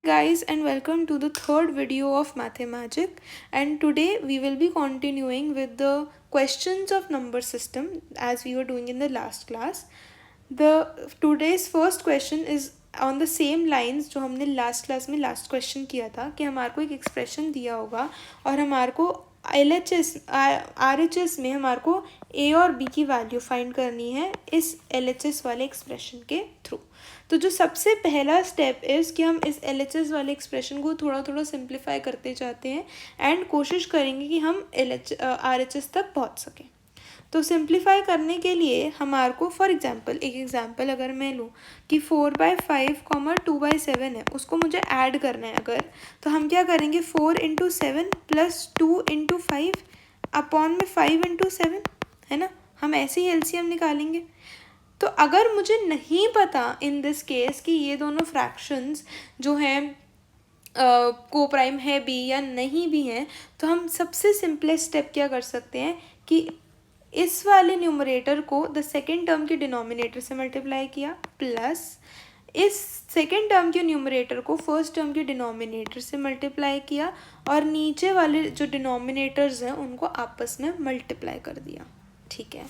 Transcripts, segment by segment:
Guys, and welcome to the third video of Mathemagic, and today we will be continuing with the questions of number system as we were doing in the last class. The today's first question is on the same lines जो हमने last class में last question किया था कि हमारे को एक expression दिया होगा और हमारे को RHS में हमारे को A और B की वैल्यू फाइंड करनी है इस LHS वाले एक्सप्रेशन के थ्रू। तो जो सबसे पहला स्टेप इज़ कि हम इस LHS वाले एक्सप्रेशन को थोड़ा थोड़ा सिंप्लीफाई करते जाते हैं एंड कोशिश करेंगे कि हम RHS तक पहुंच सकें। तो सिंप्लीफाई करने के लिए हमारे को फॉर एग्जांपल एक एग्जांपल अगर मैं लूँ कि 4/5, 2/7 है, उसको मुझे ऐड करना है अगर, तो हम क्या करेंगे 4 × 7 + 2 × 5 अपॉन में 5 × 7 है ना, हम ऐसे ही LCM निकालेंगे। तो अगर मुझे नहीं पता इन दिस केस कि ये दोनों फ्रैक्शंस जो हैं को प्राइम है भी या नहीं भी हैं, तो हम सबसे सिंपलेस्ट स्टेप क्या कर सकते हैं कि इस वाले न्यूमरेटर को द सेकेंड टर्म के डिनोमिनेटर से मल्टीप्लाई किया प्लस इस सेकेंड टर्म के न्यूमरेटर को फर्स्ट टर्म के डिनोमिनेटर से मल्टीप्लाई किया और नीचे वाले जो डिनोमिनेटर्स हैं उनको आपस में मल्टीप्लाई कर दिया। ठीक है,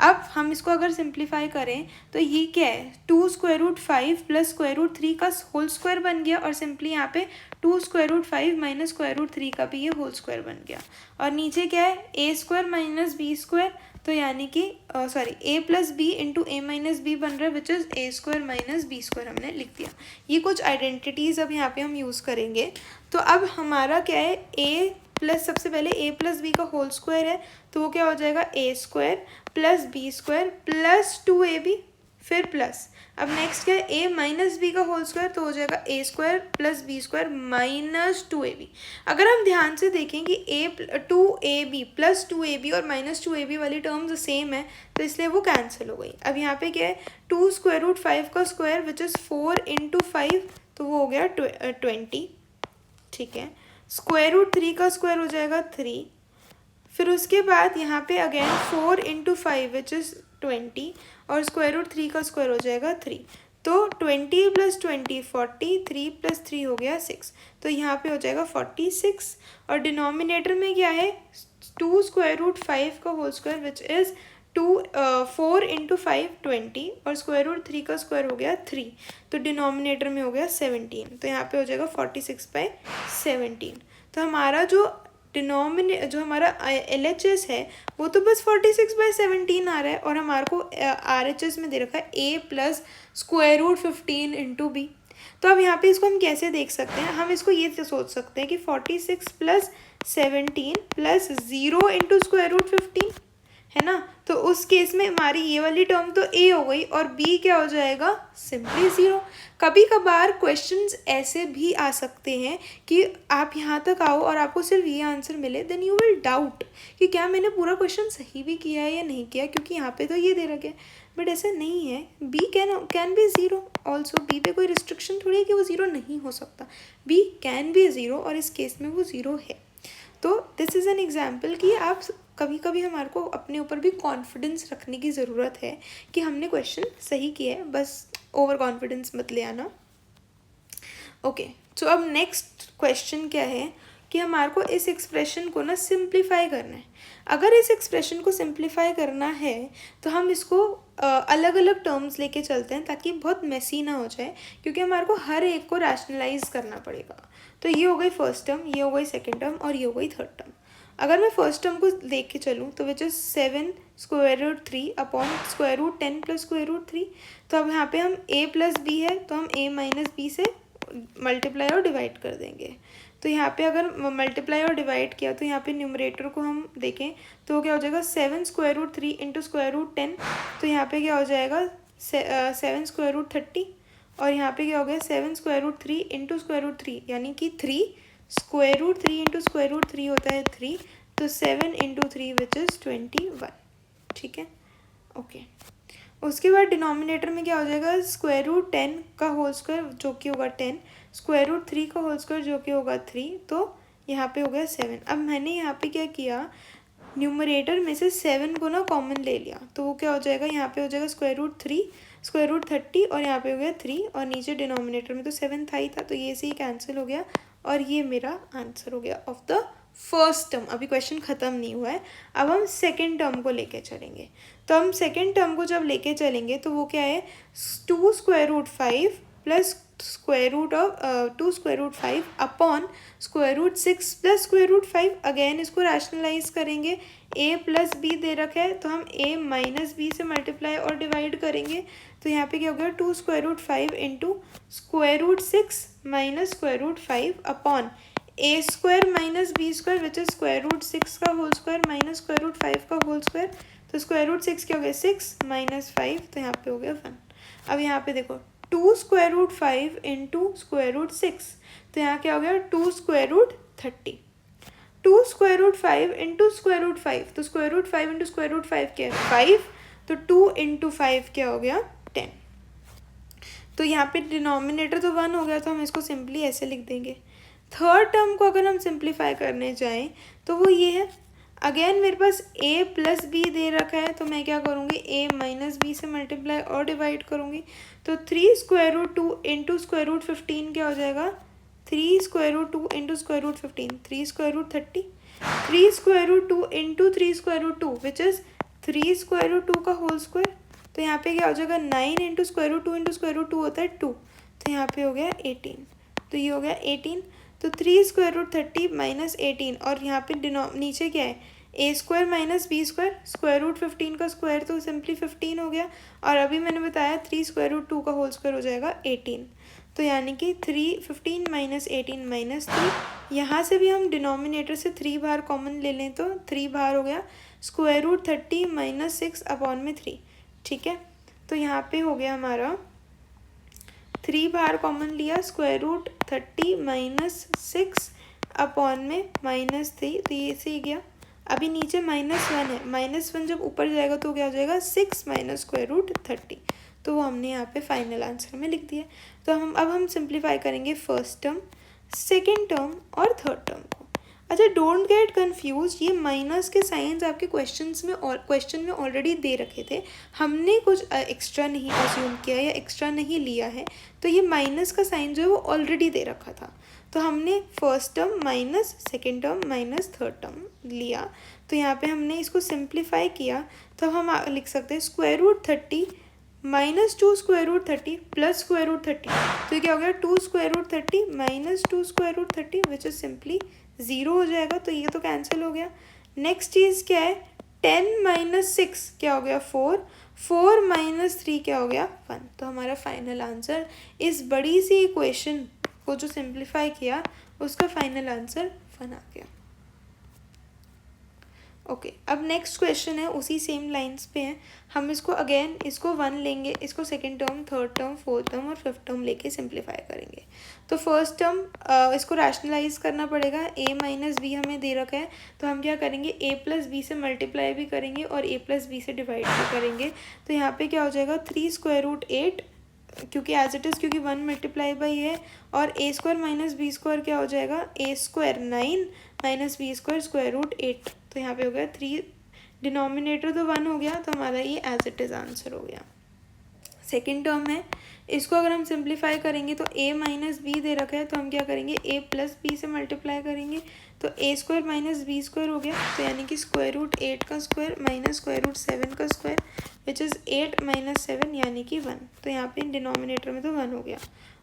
अब हम इसको अगर सिंप्लीफाई करें तो ये क्या है 2√5 + √3 का होल स्क्वायर बन गया और सिंपली यहाँ पे 2√5 - √3 का भी ये होल स्क्वायर बन गया और नीचे क्या है a² - b², तो यानी कि sorry a + b × a - b बन रहा है विच इज़ a² - b² हमने लिख दिया। ये कुछ आइडेंटिटीज़ अब यहाँ पे हम यूज़ करेंगे। तो अब हमारा क्या है a प्लस सबसे पहले a + b का होल स्क्वायर है तो वो क्या हो जाएगा a² + b² + 2ab, फिर प्लस अब नेक्स्ट क्या है a - b का होल स्क्वायर तो हो जाएगा a² + b² - 2ab। अगर हम ध्यान से देखें कि 2ab + 2ab और -2ab वाली टर्म्स सेम है तो इसलिए वो कैंसिल हो गई। अब यहाँ पे क्या है 2√5 का स्क्वायर विच इज़ 4 × 5 तो वो हो गया 20। ठीक है, √3 का स्क्वायर हो जाएगा 3, फिर उसके बाद यहाँ पे अगेन 4 × 5 विच इज़ 20 और √3 का स्क्वायर हो जाएगा 3, तो 20 + 20 40, 3 + 3 हो गया 6, तो यहाँ पे हो जाएगा 46 और डिनोमिनेटर में क्या है 2√5 का होल स्क्वायर विच इज़ 4 × 5 20 और √3 का स्क्वायर हो गया 3, तो डिनोमिनेटर में हो गया 17, तो यहाँ पे हो जाएगा 46/17। तो हमारा जो जो हमारा LHS है वो तो बस 46/17 आ रहा है और हमारे को RHS में दे रखा है a + √15 × b। तो अब यहाँ पे इसको हम कैसे देख सकते हैं, हम इसको ये सोच सकते हैं कि 46 + 17 + 0 × √15 है ना, तो उस केस में हमारी ये वाली टर्म तो a हो गई और b क्या हो जाएगा सिंपली 0। कभी कभार क्वेश्चंस ऐसे भी आ सकते हैं कि आप यहाँ तक आओ और आपको सिर्फ ये आंसर मिले, देन यू विल डाउट कि क्या मैंने पूरा क्वेश्चन सही भी किया है या नहीं किया, क्योंकि यहाँ पे तो ये दे रखा है, बट ऐसा नहीं है। b can be 0 also, b पे कोई रिस्ट्रिक्शन थोड़ी है कि वो 0 नहीं हो सकता, b कैन बी 0 और इस केस में वो 0 है। तो दिस इज़ एन एग्जाम्पल कि आप कभी कभी हमारे को अपने ऊपर भी कॉन्फिडेंस रखने की ज़रूरत है कि हमने क्वेश्चन सही किया है, बस ओवर कॉन्फिडेंस मत ले आना। ओके, तो अब नेक्स्ट क्वेश्चन क्या है कि हमारे को इस एक्सप्रेशन को ना सिंप्लीफाई करना है। अगर इस एक्सप्रेशन को सिंप्लीफाई करना है तो हम इसको अलग अलग टर्म्स लेके चलते हैं ताकि बहुत मेसी ना हो जाए, क्योंकि हमारे को हर एक को रैशनलाइज करना पड़ेगा। तो ये हो गई फर्स्ट टर्म, ये हो गई सेकेंड टर्म और ये हो गई थर्ड टर्म। अगर मैं फर्स्ट टर्म को देख के चलूँ तो विच इज़ 7 √3 अपॉन √10 + √3, तो अब यहाँ पे हम a + b है तो हम a - b से मल्टीप्लाई और डिवाइड कर देंगे। तो यहाँ पे अगर मल्टीप्लाई और डिवाइड किया तो यहाँ पे न्यूमरेटर को हम देखें तो क्या हो जाएगा 7 √3 × √10, तो यहाँ पे क्या हो जाएगा 7 √30 और यहाँ पे क्या हो गया 7 √3 × √3 यानी कि 3 √3 × √3 होता है 3, तो 7 × 3 विच इज़ 21। ठीक है, ओके। उसके बाद डिनोमिनेटर में क्या हो जाएगा √10 का होल स्क्वायर जो कि होगा 10, √3 का होल स्क्वायर जो कि होगा 3, तो यहाँ पे हो गया 7। अब मैंने यहाँ पे क्या किया न्यूमरेटर में से 7 को ना कॉमन ले लिया, तो वो क्या हो जाएगा, यहाँ पे हो जाएगा √3, √30 और यहाँ पे हो गया 3 और नीचे डिनोमिनेटर में तो 7 था ही था, तो ये से ही कैंसिल हो गया और ये मेरा आंसर हो गया ऑफ द फर्स्ट टर्म। अभी क्वेश्चन ख़त्म नहीं हुआ है, अब हम सेकेंड टर्म को लेके चलेंगे। तो हम सेकेंड टर्म को जब लेके चलेंगे तो वो क्या है, 2√5 प्लस √2 अपॉन √6 प्लस √5। अगेन इसको रैशनलाइज करेंगे, a प्लस बी दे रखा है तो हम a माइनस बी से मल्टीप्लाई और डिवाइड करेंगे, तो यहाँ पे क्या हो गया 2√5 into √6 minus √5 upon a² minus b² which is √6 का होल स्क्वायर माइनस √5 का होल स्क्वायर। तो √6 क्या हो गया 6 माइनस 5, तो यहाँ पे हो गया 1। अब यहाँ पे देखो 2√5 इंटू √6, तो यहाँ क्या हो गया 2√30। 2√5 इंटू √5, तो √5 इंटू √5 क्या है 5, तो 2 इंटू 5 क्या हो गया 10। तो यहाँ पे डिनोमिनेटर तो 1 हो गया, तो हम इसको सिंपली ऐसे लिख देंगे। थर्ड टर्म को अगर हम सिंप्लीफाई करने जाएं तो वो ये है, अगेन मेरे पास a प्लस बी दे रखा है, तो मैं क्या करूँगी a माइनस बी से मल्टीप्लाई और डिवाइड करूँगी, तो 3√2 इंटू √15 क्या हो जाएगा 3√2 इंटू √15 3√30, 3√2 इंटू 3√2 विच इज़ 3√2 का होल स्क्वायर। तो यहाँ पे क्या हो जाएगा 9 इंटू √2 इंटू √2 होता है 2, तो यहाँ पे हो गया 18, तो ये हो गया 18। तो 3√30 माइनस 18 और यहाँ पे नीचे क्या है a² माइनस b², √15 का स्क्वायर तो सिंपली 15 हो गया, और अभी मैंने बताया 3√2 का होल स्क्वायर हो जाएगा 18, तो यानी कि 15 माइनस 18 माइनस 3, यहाँ से भी हम डिनोमिनेटर से 3 बार कॉमन ले लें तो 3 बार हो गया √30 माइनस 6 अपॉन में 3, ठीक है। तो यहाँ पे हो गया हमारा 3 बार कॉमन लिया √30 माइनस 6 अपॉन में -3, तो ये से ही गया। अभी नीचे -1 है, -1 जब ऊपर जाएगा तो क्या हो जाएगा 6 माइनस √30, तो वो हमने यहाँ पे फाइनल आंसर में लिख दिया। तो हम सिंप्लीफाई करेंगे फर्स्ट टर्म, सेकेंड टर्म और थर्ड टर्म को। अच्छा, डोंट गेट कन्फ्यूज, ये माइनस के साइंस आपके क्वेश्चन में ऑलरेडी दे रखे थे, हमने कुछ एक्स्ट्रा नहीं अज्यूम किया या एक्स्ट्रा नहीं लिया है, तो ये माइनस का साइन जो है वो ऑलरेडी दे रखा था, तो हमने first term minus second term minus third term लिया। तो यहाँ पे हमने इसको सिंप्लीफाई किया, तो हम लिख सकते हैं √30 माइनस 2√30 प्लस √30, तो ये क्या हो गया 2√30 माइनस 2√30 विच इज सिंपली 0 हो जाएगा, तो ये तो कैंसिल हो गया। नेक्स्ट चीज़ क्या है 10 माइनस 6 क्या हो गया 4, 4 माइनस 3 क्या हो गया 1, तो हमारा फाइनल आंसर इस बड़ी सी इक्वेशन को जो सिंप्लीफाई किया उसका फाइनल आंसर 1 आ गया। ओके, अब नेक्स्ट क्वेश्चन है उसी सेम लाइंस पे है, हम इसको 1 लेंगे, इसको second term, third term, fourth term और फिफ्थ टर्म लेके सिंप्लीफाई करेंगे। तो फर्स्ट टर्म इसको रैशनलाइज करना पड़ेगा, a माइनस बी हमें दे रखा है, तो हम क्या करेंगे a प्लस बी से मल्टीप्लाई भी करेंगे और a प्लस बी से डिवाइड भी करेंगे। तो यहाँ पे क्या हो जाएगा 3√8, क्योंकि एज इट इज़ क्योंकि 1 मल्टीप्लाई बाई है, और a² माइनस b² क्या हो जाएगा a² 9 माइनस b² √8, तो यहाँ पे हो गया 3, डिनोमिनेटर तो 1 हो गया, तो हमारा ये एज इट इज़ आंसर हो गया। सेकेंड टर्म है, इसको अगर हम सिंप्लीफाई करेंगे तो a माइनस बी दे रखा है, तो हम क्या करेंगे a प्लस बी से मल्टीप्लाई करेंगे, तो a² माइनस b² हो गया, तो यानी कि √8 का स्क्वायर माइनस √7 का स्क्वायर विच इज़ 8 माइनस 7 यानी कि 1, तो यहाँ पे डिनोमिनेटर में तो 1 हो गया,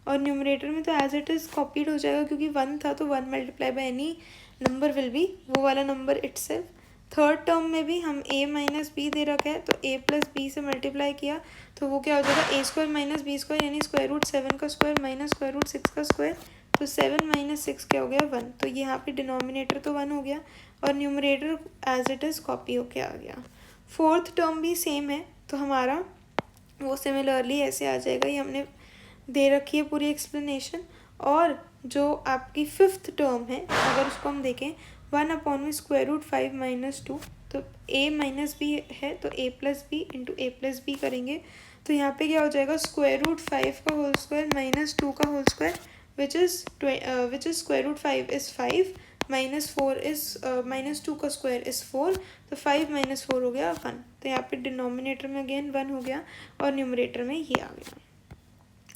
और न्यूमरेटर में तो एज इट इज़ कॉपीड हो जाएगा, क्योंकि 1 था तो 1 multiply by any number will be वो वाला नंबर इटसेल्फ। थर्ड टर्म में भी हम a माइनस बी दे रखा है, तो a प्लस बी से मल्टीप्लाई किया, तो वो क्या हो जाएगा a² माइनस b² यानी √7 का स्क्वायर माइनस √6 का स्क्वायर, तो 7 माइनस 6 क्या हो गया 1, तो यहाँ पे डिनोमिनेटर तो 1 हो गया और numerator as it is copy होके आ गया। फोर्थ टर्म भी सेम है, तो हमारा वो सिमिलरली ऐसे आ जाएगा, ये हमने दे रखी है पूरी एक्सप्लेनेशन। और जो आपकी फिफ्थ टर्म है अगर उसको हम देखें 1 अपॉन में √5 माइनस 2, तो a माइनस बी है तो a plus B into a plus B करेंगे, तो यहाँ पे क्या हो जाएगा √5 का होल स्क्वायर माइनस 2 का whole square which is √5 is 5, -4 is -2 का स्क्वायर इज़ 4, तो 5 - 4 हो गया 1। तो यहाँ पे डिनोमिनेटर में अगेन 1 हो गया और न्यूमरेटर में ये आ गया।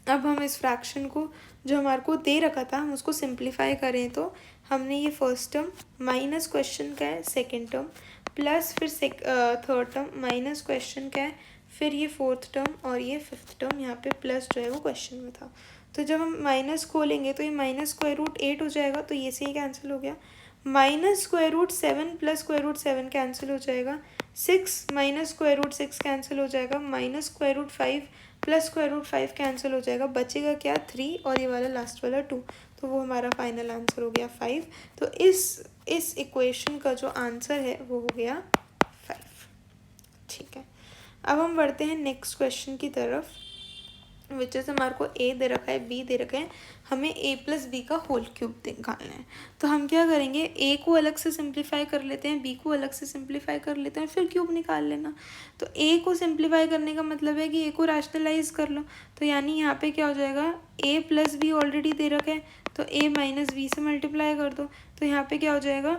अब हम इस फ्रैक्शन को जो हमारे को दे रखा था हम उसको सिंप्लीफाई करें तो हमने ये फर्स्ट टर्म माइनस क्वेश्चन का है सेकेंड टर्म प्लस फिर थर्ड टर्म माइनस क्वेश्चन का है फिर ये फोर्थ टर्म और ये फिफ्थ टर्म यहाँ पे प्लस जो है वो क्वेश्चन में था। तो जब हम माइनस खोलेंगे तो ये -√8 हो जाएगा, तो ये से ही कैंसिल हो गया। -√7 प्लस √7 कैंसिल हो जाएगा। 6 -√6 कैंसिल हो जाएगा। -√5 प्लस √5 कैंसिल हो जाएगा। बचेगा क्या 3 और ये वाला लास्ट वाला 2, तो वो हमारा फाइनल आंसर हो गया 5। तो इस इक्वेशन का जो आंसर है वो हो गया 5। ठीक है, अब हम बढ़ते हैं नेक्स्ट क्वेश्चन की तरफ, विच इज़ हमारे को ए दे रखा है बी दे रखा है, हमें ए प्लस बी का होल क्यूब निकालना है। तो हम क्या करेंगे, ए को अलग से सिंप्लीफाई कर लेते हैं, बी को अलग से सिंप्लीफाई कर लेते हैं, फिर क्यूब निकाल लेना। तो ए को सिंप्लीफाई करने का मतलब है कि ए को रैशनलाइज कर लो। तो यानी यहाँ पे क्या हो जाएगा, ए प्लस बी ऑलरेडी दे रखा है तो ए माइनस बी से मल्टीप्लाई कर दो। तो यहाँ पे क्या हो जाएगा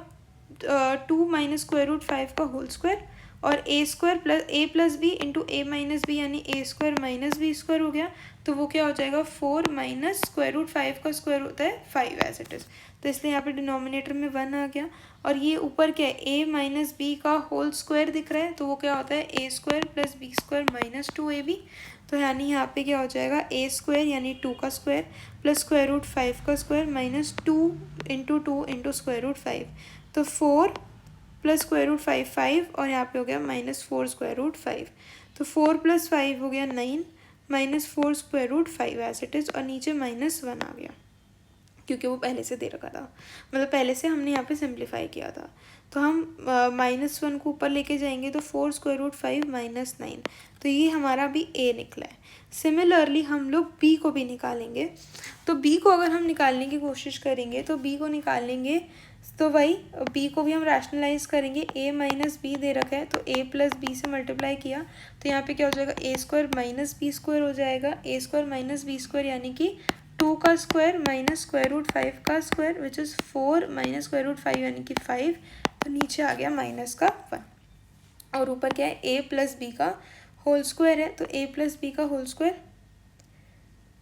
2 - √5 का होल स्क्वायर और ए प्लस बी इंटू ए माइनस बी यानी ए स्क्वायर माइनस बी स्क्वायर हो गया। तो वो क्या हो जाएगा 4 - √5 का स्क्वायर होता है 5 एज इट इज़। तो इसलिए यहाँ पे डिनोमिनेटर में 1 आ गया और ये ऊपर क्या है ए माइनस बी का होल स्क्वायर दिख रहा है, तो वो क्या होता है A square plus B square -2ab। तो यानी यहाँ पे क्या हो जाएगा ए स्क्वायर यानी 2 का स्क्वायर प्लस √5 का स्क्वायर -2 इंटू 2 इंटू √5। तो 4 प्लस √5 5 और यहाँ पे हो गया -4 √5। तो 4 + 5 हो गया 9 -4 √5 एज इट इज़ और नीचे -1 आ गया क्योंकि वो पहले से दे रखा था, मतलब पहले से हमने यहाँ पे सिंप्लीफाई किया था। तो हम -1 को ऊपर लेके जाएंगे तो 4 √5 -9, तो ये हमारा भी ए निकला है। सिमिलरली हम लोग बी को भी निकालेंगे। तो बी को अगर हम निकालने की कोशिश करेंगे तो बी को निकालेंगे तो वही बी को भी हम रैशनलाइज करेंगे। ए माइनस बी दे रखा है तो ए प्लस बी से मल्टीप्लाई किया तो यहाँ पे क्या हो जाएगा ए स्क्वायर माइनस बी स्क्वायर हो जाएगा। ए स्क्वायर माइनस बी स्क्वायर यानी कि 2 का स्क्वायर माइनस √5 का स्क्वायर विच इज़ 4 - √5 यानी कि 5। तो नीचे आ गया -1 और ऊपर क्या है ए प्लस बी का होल स्क्वायर है। तो ए प्लस बी का होल स्क्वायर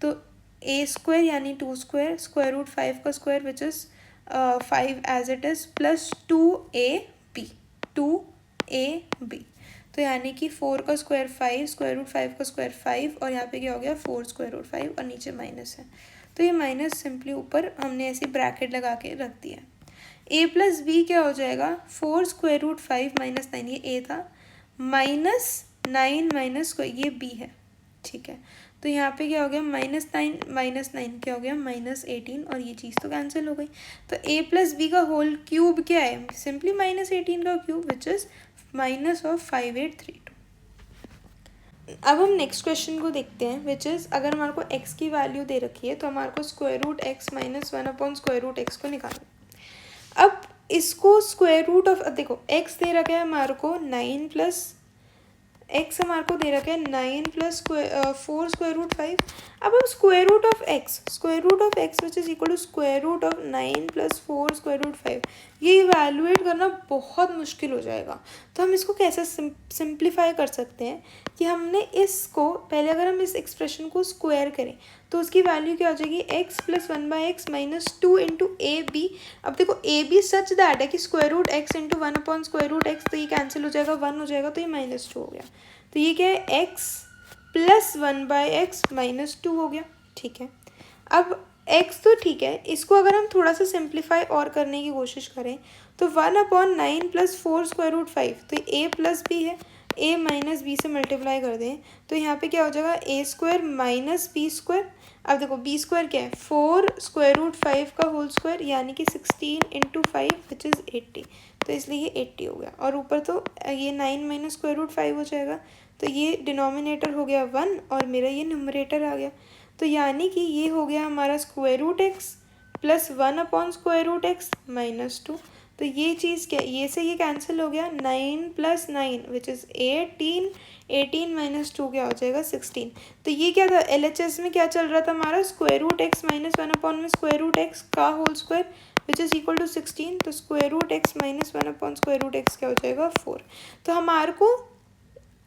तो ए स्क्वायर यानी 2 स्क्वायर √5 का square which is 5 as it is plus 2ab। तो यानी कि 4 का स्क्वायर 5 √5 का स्क्वायर 5 और यहाँ पे क्या हो गया 4 √5 और नीचे माइनस है। तो ये माइनस सिंपली ऊपर हमने ऐसी ब्रैकेट लगा के रख दिया। ए प्लस बी क्या हो जाएगा 4 √5 -9 ये ए था -9 ये बी है। ठीक है, तो यहाँ पे क्या हो गया -9 क्या हो गया -18 और ये चीज़ तो कैंसिल हो गई। तो a प्लस बी का होल क्यूब क्या है सिंपली -18 का क्यूब विच इज़ -5832। अब हम नेक्स्ट क्वेश्चन को देखते हैं विच इज़ अगर हमारे को x की वैल्यू दे रखी है तो हमारे को √x - 1/√x को निकालना। अब इसको स्क्वायर रूट ऑफ देखो x दे रखा है हमारे को 9 प्लस x हमारे को दे रखा है 9 + 4 √5। अब हम square root of x which is equal to square root of 9 + 4 √5 ये इवैल्यूएट करना बहुत मुश्किल हो जाएगा। तो हम इसको कैसे सिंप्लीफाई कर सकते हैं कि हमने इसको पहले अगर हम इस एक्सप्रेशन को स्क्वायर करें तो उसकी वैल्यू क्या हो जाएगी x + 1/x - 2 इंटू ab। अब देखो ab सच दैट है कि √x इंटू 1/√x, तो ये कैंसिल हो जाएगा 1 हो जाएगा तो ये -2 हो गया। तो ये क्या है x + 1/x - 2 हो गया। ठीक है, अब x तो ठीक है, इसको अगर हम थोड़ा सा सिंप्लीफाई और करने की कोशिश करें तो 1/9 + 4 √5 तो a प्लस b है, a माइनस बी से मल्टीप्लाई कर दें तो यहाँ पे क्या हो जाएगा a square minus b square. अब देखो b स्क्वायर क्या है 4 √5 का होल स्क्वायर यानी कि 16 इंटू 5 विच इज़ 80, तो इसलिए ये 80 हो गया। और ऊपर तो ये 9 - √5 हो जाएगा तो ये डिनोमिनेटर हो गया 1 और मेरा ये न्यूमरेटर आ गया। तो यानी कि ये हो गया हमारा √x + 1/√x - 2। तो ये चीज़ क्या ये से ये कैंसिल हो गया 9 + 9 विच इज़ 18 18 - 2 क्या हो जाएगा 16। तो ये क्या था LHS में क्या चल रहा था हमारा √x - 1/√x का whole square which is equal to 16, तो square root x minus 1 upon square root x क्या हो जाएगा 4। तो हमारे को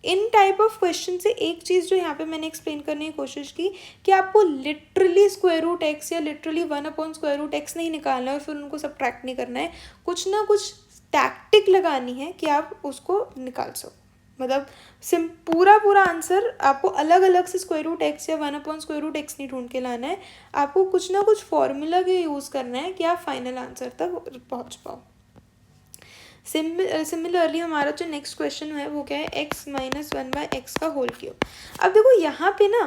इन टाइप ऑफ क्वेश्चन से एक चीज़ जो यहाँ पे मैंने एक्सप्लेन करने की कोशिश की कि आपको लिटरली स्क्वायर रूट एक्स या literally 1 upon square root x नहीं निकालना है और फिर उनको सब्ट्रैक्ट नहीं करना है, कुछ ना कुछ टैक्टिक लगानी है कि आप उसको निकाल सको। मतलब पूरा आंसर आपको अलग अलग से स्क्वायर रूट एक्स या 1 अपॉन स्क्वायर रूट एक्स नहीं ढूंढ के लाना है, आपको कुछ ना कुछ फॉर्मूला के यूज़ करना है कि आप फाइनल आंसर तक पहुँच पाओ। सिमिलरली हमारा जो नेक्स्ट क्वेश्चन है वो क्या है, एक्स माइनस 1/x का होल क्यूब। अब देखो यहाँ पे ना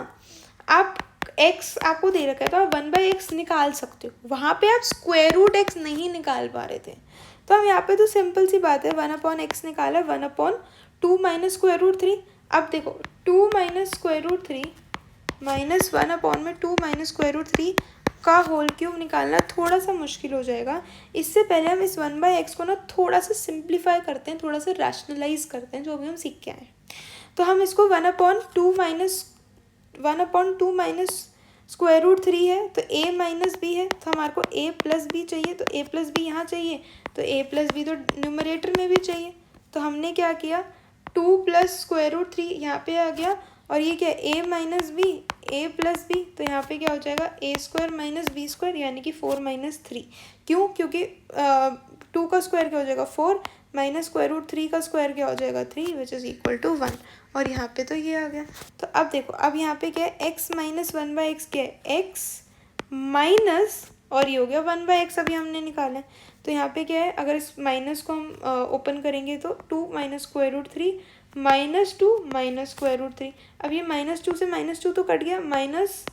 आप x आपको दे रखा है तो आप 1/x निकाल सकते हो, वहाँ पे आप स्क्वायर रूट एक्स नहीं निकाल पा रहे थे, तो हम यहाँ पे तो सिंपल सी बात है 1/x निकाला, 1/2 माइनस स्क्वायर रूट 3। अब देखो 2 minus square root 3 minus 1/2 minus square root 3 का होल क्यूब निकालना थोड़ा सा मुश्किल हो जाएगा। इससे पहले हम इस 1/x को ना थोड़ा सा सिंप्लीफाई करते हैं, थोड़ा सा रैशनलाइज करते हैं, जो भी हम सीख के आए। तो हम इसको 1/2 माइनस स्क्वायर रूट 3 है तो a माइनस बी है, तो हमारे को a प्लस बी चाहिए, तो a प्लस बी यहाँ चाहिए, तो a प्लस बी तो न्यूमरेटर में भी चाहिए। तो हमने क्या किया, 2 प्लस स्क्वायर रूट 3 यहाँ पे आ गया, और ये क्या a minus b, a plus b, तो यहाँ पे क्या हो जाएगा a square minus b square, यानी कि 4 माइनस 3। क्यों? क्योंकि 2 का स्क्वायर क्या हो जाएगा 4 माइनस स्क्वायर रूट 3 का स्क्वायर क्या हो जाएगा 3, विच इज़ इक्वल टू 1। और यहाँ पे तो ये आ गया। तो अब देखो, अब यहाँ पे क्या है, x माइनस 1/x क्या है, x माइनस, और ये हो गया 1/x अभी हमने निकाला है। तो यहाँ पे क्या है, अगर इस माइनस को हम ओपन करेंगे तो 2 minus square root 3 minus 2 minus square root 3। अब ये -2 से -2 तो कट गया, minus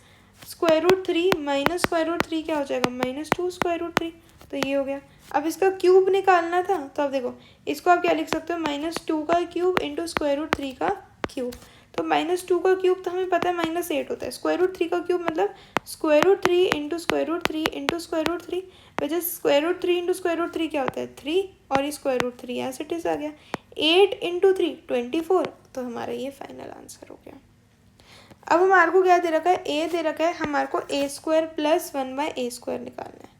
square root 3 minus square root 3 क्या हो जाएगा -2 स्क्वायर रूट 3। तो ये हो गया। अब इसका क्यूब निकालना था, तो अब देखो इसको आप क्या लिख सकते हो, -2 का क्यूब इंटू स्क्वायर रूट 3 का क्यूब। तो -2 का क्यूब तो हमें पता है -8 होता है, स्क्वायर रूट 3 का क्यूब मतलब square root 3 into square root 3 into square root 3, वजह square root 3 into square root 3 क्या होता है 3, और ये square root 3 as it is आ गया। 8 इंटू 3 24, तो हमारा ये फाइनल आंसर हो गया। अब हमारे को क्या दे रखा है, a दे रखा है, हमारे को a square plus 1/a square निकालना है।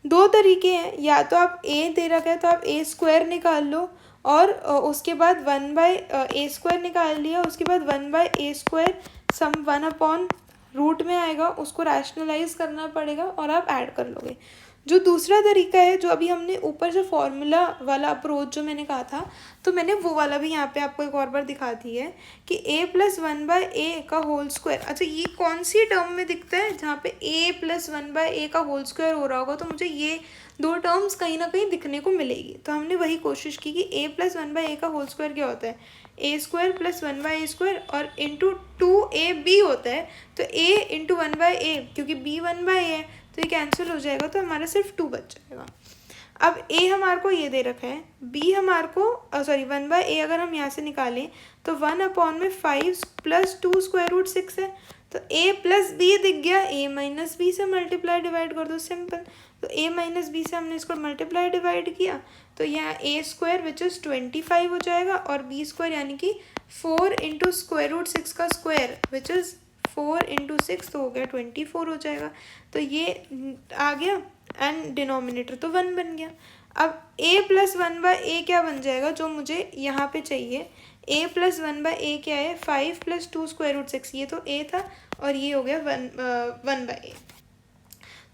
दो तरीके हैं, या तो आप a दे रखा है तो आप a स्क्वायर निकाल लो, और उसके बाद 1/a स्क्वायर निकाल लिया, उसके बाद 1/a स्क्वायर सम 1/रूट में आएगा, उसको रैशनलाइज करना पड़ेगा और आप ऐड कर लोगे। जो दूसरा तरीका है, जो अभी हमने ऊपर से फॉर्मूला वाला अप्रोच जो मैंने कहा था, तो मैंने वो वाला भी यहाँ पे आपको एक और बार दिखा दी है कि a प्लस 1/a का होल स्क्वायर। अच्छा, ये कौन सी टर्म में दिखता है जहाँ पे a प्लस 1/a का होल स्क्वायर हो रहा होगा, तो मुझे ये दो टर्म्स कहीं ना कहीं दिखने को मिलेगी। तो हमने वही कोशिश की कि a प्लस 1/a का होल स्क्वायर क्या होता है, a square plus 1/a square, और इंटू 2ab होता है, तो a इंटू 1/a, क्योंकि b 1/a है तो ये कैंसिल हो जाएगा, तो हमारा सिर्फ 2 बच जाएगा। अब a हमारे को ये दे रखा है, b हमारे को 1/a अगर हम यहाँ से निकालें तो 1/5 प्लस 2 स्क्वायर रूट 6 है, तो a प्लस b दिख गया, a माइनस b से मल्टीप्लाई डिवाइड कर दो, सिंपल। तो a माइनस b से हमने इसको मल्टीप्लाई डिवाइड किया, तो यहाँ a स्क्वायर विच इज़ 25 हो जाएगा, और b स्क्वायर यानी कि 4 इंटू स्क्वायर रूट 6 का स्क्वायर विच इज़ 4 इंटू 6, तो हो गया 24 हो जाएगा। तो ये आ गया, एंड डिनोमिनेटर तो 1 बन गया। अब a प्लस 1/a क्या बन जाएगा, जो मुझे यहाँ पे चाहिए, a प्लस 1/a क्या है, 5 प्लस 2 स्क्वायर रूट 6, ये तो a था, और ये हो गया 1/a,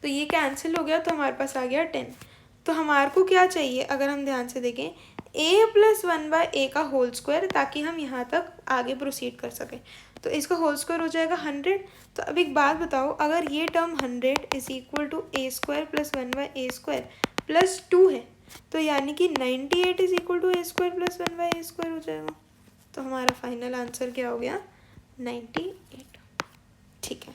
तो ये कैंसिल हो गया, तो हमारे पास आ गया 10। तो हमारे को क्या चाहिए, अगर हम ध्यान से देखें, a प्लस 1/a का होल स्क्वायर, ताकि हम यहाँ तक आगे प्रोसीड कर सकें। तो इसका होल स्क्वायर हो जाएगा 100। तो अब एक बात बताओ, अगर ये term 100 is equal to a square plus 1/a square plus 2 है, तो यानी कि 98 is equal to a square plus 1/a square हो जाएगा। तो हमारा फाइनल आंसर क्या हो गया, 98। ठीक है।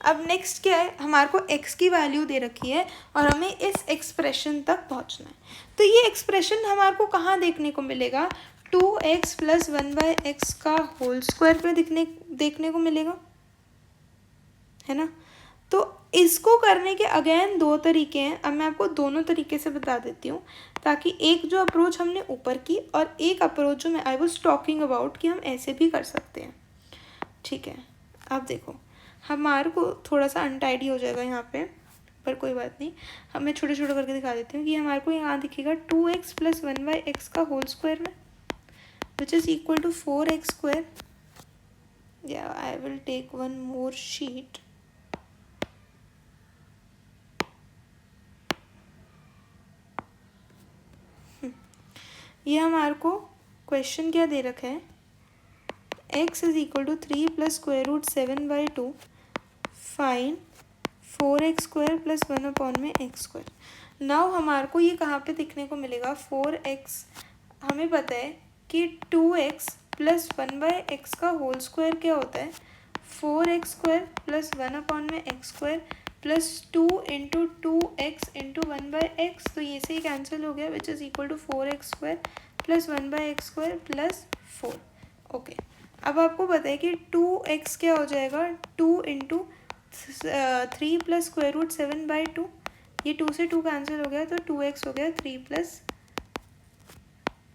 अब नेक्स्ट क्या है, हमारे को x की वैल्यू दे रखी है और हमें इस एक्सप्रेशन तक पहुंचना है। तो ये एक्सप्रेशन हमारे को कहाँ देखने को मिलेगा, 2x प्लस 1/x का होल स्क्वायर पे देखने को मिलेगा, है ना। तो इसको करने के अगेन दो तरीके हैं। अब मैं आपको दोनों तरीके से बता देती हूँ, ताकि एक जो अप्रोच हमने ऊपर की और एक अप्रोच जो मैं आई वाज टॉकिंग अबाउट कि हम ऐसे भी कर सकते हैं। ठीक है, अब देखो हमारे को थोड़ा सा अनटाइडी हो जाएगा यहाँ पे, पर कोई बात नहीं, मैं छोटे छोटे करके दिखा देती हूँ कि हमारे को यहाँ दिखेगा 2x प्लस 1/x का होल स्क्वायर में, which is equal to 4x square. या I will take one more sheet. ये हमारे को क्वेश्चन क्या दे रखा है, x is equal to 3 plus square root 7/2, fine 4x square plus 1/x². Now हमारे को ये कहाँ पे दिखने को मिलेगा, 4x, हमें पता है कि 2x प्लस 1/x का होल स्क्वायर क्या होता है, 4x square plus 1/x² plus 2 into 2x into 1/x. तो ये से ही कैंसिल हो गया, which is equal to 4x square plus 1/x² plus 4. Okay, अब आपको पता है कि 2x क्या हो जाएगा, 2 इंटू 3 प्लस स्क्वायर रूट 7/2. ये 2 से 2 कैंसिल हो गया, तो 2x हो गया 3 प्लस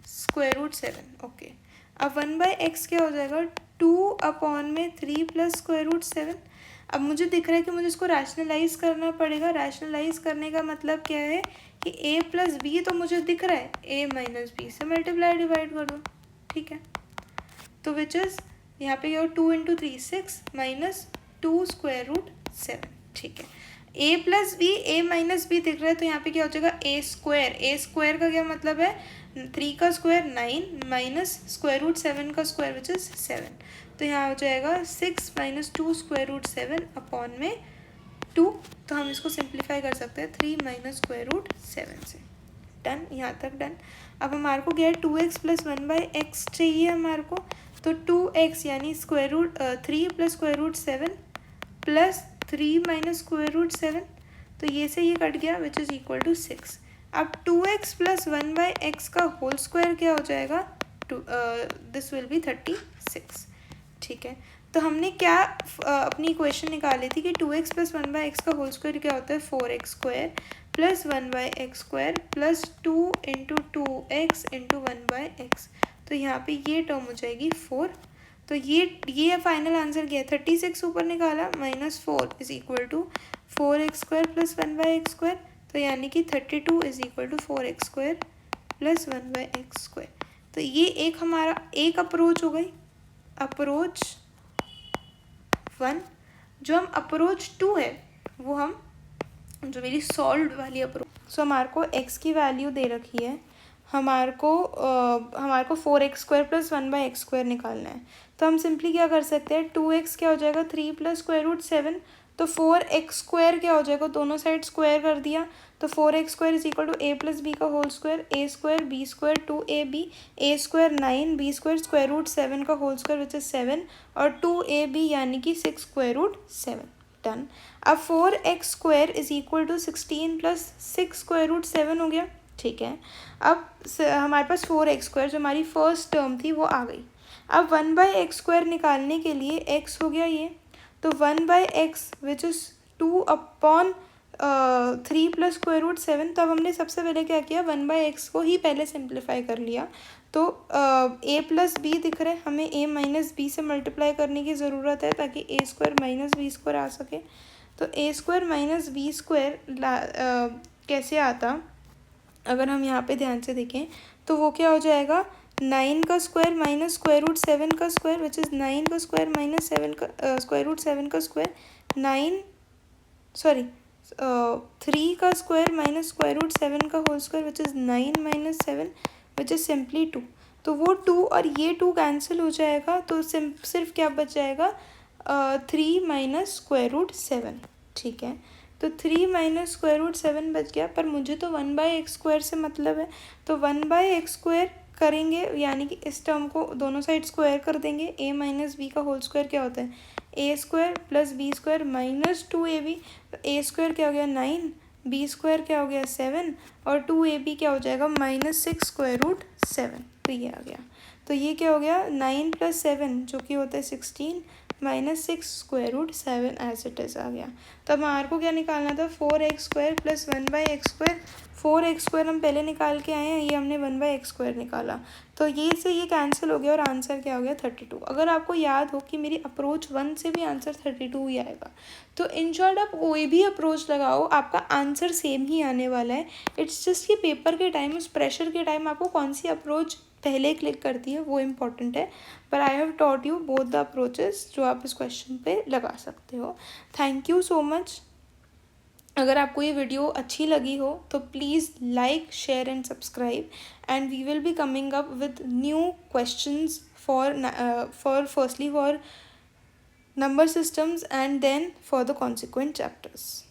स्क्वायर रूट 7. ओके, अब 1/x क्या हो जाएगा, 2/3 प्लस स्क्वायर रूट 7. अब मुझे दिख रहा है कि मुझे इसको रैशनलाइज करना पड़ेगा. रैशनलाइज करने का मतलब क्या है कि a प्लस बी तो मुझे दिख रहा है, a माइनस बी से मल्टीप्लाई डिवाइड कर दो. ठीक है, तो विच इज़ यहाँ पे क्या हो, 2 इंटू 3 6 माइनस 2 स्क्वायर रूट 7. ठीक है, a plus b, a minus b दिख रहा है, तो यहाँ पे क्या हो जाएगा, a स्क्वायर. a स्क्वायर का क्या मतलब है, 3 का स्क्वायर 9 माइनस स्क्वायर रूट 7 का स्क्वायर विच इज़ 7. तो यहाँ हो जाएगा 6 माइनस 2 स्क्वायर रूट 7 अपॉन में 2. तो हम इसको सिंप्लीफाई कर सकते हैं 3 माइनस स्क्वायर रूट 7 से. डन, यहाँ तक डन. अब हमारे को क्या है, 2x प्लस 1/x चाहिए हमारे को. तो 2x यानी square root 3 plus square root 7 plus 3 minus square root 7. तो ये से ये कट गया, विच इज़ इक्वल टू 6. अब 2x प्लस 1/x का होल स्क्वायर क्या हो जाएगा, दिस विल बी 36. ठीक है, तो हमने क्या अपनी इक्वेशन निकाली थी कि 2x प्लस 1/x का होल स्क्वायर क्या होता है, 4x square plus 1/x² plus 2 into 2x into 1/x. तो यहाँ पे ये टर्म हो जाएगी 4. तो ये फाइनल आंसर क्या है, 36 ऊपर निकाला minus 4 is equal to 4x² plus 1/x². तो यानी कि 32 is equal to 4x² plus 1/x². तो ये एक हमारा एक अप्रोच हो गई, अप्रोच 1. जो हम अप्रोच 2 है वो हम, जो मेरी सॉल्व वाली अप्रोच, सो हमारे को x की वैल्यू दे रखी है, हमारे को 4x² प्लस 1/x² निकालना है. तो हम सिंपली क्या कर सकते हैं, 2x क्या हो जाएगा 3 प्लस स्क्वायर रूट 7, तो 4x² क्या हो जाएगा, दोनों साइड स्क्वायर कर दिया. तो 4x² is equal to a plus B का whole square, a² b² 2ab, a² 9 b² square root 7 का होल स्क्वायर विच इज़ 7 और 2ab यानी कि 6 स्क्वायर रूट 7. डन. अब 4x² is equal to 16 plus 6 square root 7 हो गया. ठीक है, अब हमारे पास 4x² जो हमारी फर्स्ट टर्म थी वो आ गई. अब 1/x² निकालने के लिए x हो गया ये, तो 1/x which is 2/3 plus square root 7. तो अब हमने सबसे पहले क्या किया, 1/x को ही पहले सिंप्लीफाई कर लिया. तो a प्लस बी दिख रहा है, हमें a माइनस बी से मल्टीप्लाई करने की ज़रूरत है ताकि a² माइनस b² आ सके. तो a² माइनस b² कैसे आता, अगर हम यहाँ पे ध्यान से देखें तो वो क्या हो जाएगा, 9 का स्क्वायर माइनस स्क्वायर रूट 7 का स्क्वायर विच इज़ 9 का स्क्वायर माइनस 7 का स्क्वायर रूट 7 का स्क्वायर, 3 का स्क्वायर माइनस स्क्वायर रूट 7 का whole square which is 9 minus 7 which is simply 2. तो वो 2 और ये 2 कैंसिल हो जाएगा, तो सिर्फ क्या बच जाएगा, 3 माइनस स्क्वायर रूट 7. ठीक है, तो 3 माइनस स्क्वायर रूट 7 बच गया. पर मुझे तो 1/x² से मतलब है, तो 1/x² करेंगे यानी कि इस टर्म को दोनों साइड स्क्वायर कर देंगे. a माइनस बी का होल स्क्वायर क्या होता है, a² plus b² minus 2ab. तो a² क्या हो गया 9, b² क्या हो गया 7 और 2ab क्या हो जाएगा माइनस 6 स्क्वायर रूट 7. तो ये आ गया. तो ये क्या हो गया, 9 प्लस 7 जो कि होता है 16 -6 एज इट इज़ आ गया। तो अब हमारे को क्या निकालना था, 4x² प्लस 1/x²। 4x² हम पहले निकाल के आए हैं, ये हमने 1/x² निकाला, तो ये से ये कैंसिल हो गया और आंसर क्या हो गया 32। अगर आपको याद हो कि मेरी अप्रोच 1 से भी आंसर 32 ही आएगा, तो इन शॉर्ट आप कोई भी अप्रोच लगाओ आपका आंसर सेम ही आने वाला है। इट्स जस्ट कि पेपर के टाइम, उस प्रेशर के टाइम आपको कौन सी अप्रोच पहले क्लिक करती है वो इम्पॉर्टेंट है। पर I have taught you both the approaches जो आप इस क्वेश्चन पे लगा सकते हो। Thank you so much. अगर आपको ये वीडियो अच्छी लगी हो तो please like, share and subscribe, and we will be coming up with new questions for firstly for number systems and then for the consequent chapters.